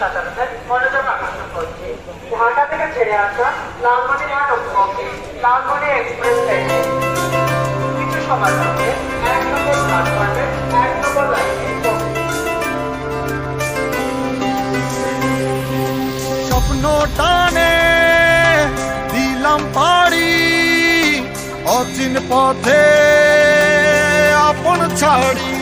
সাঁতারুতে মনোযোগ আকর্ষণ করছে। ঢাকা থেকে ছেড়ে আসা লালমনিরহাট অভিমুখে লালমনি এক্সপ্রেস ট্রেনে কিছু সময় মধ্যে 1 নম্বর প্ল্যাটফর্মে 1 নম্বর লাইনে স্বপ্ন টানে দিলাম পাড়ি অচিন পথে আপন ছাড়ি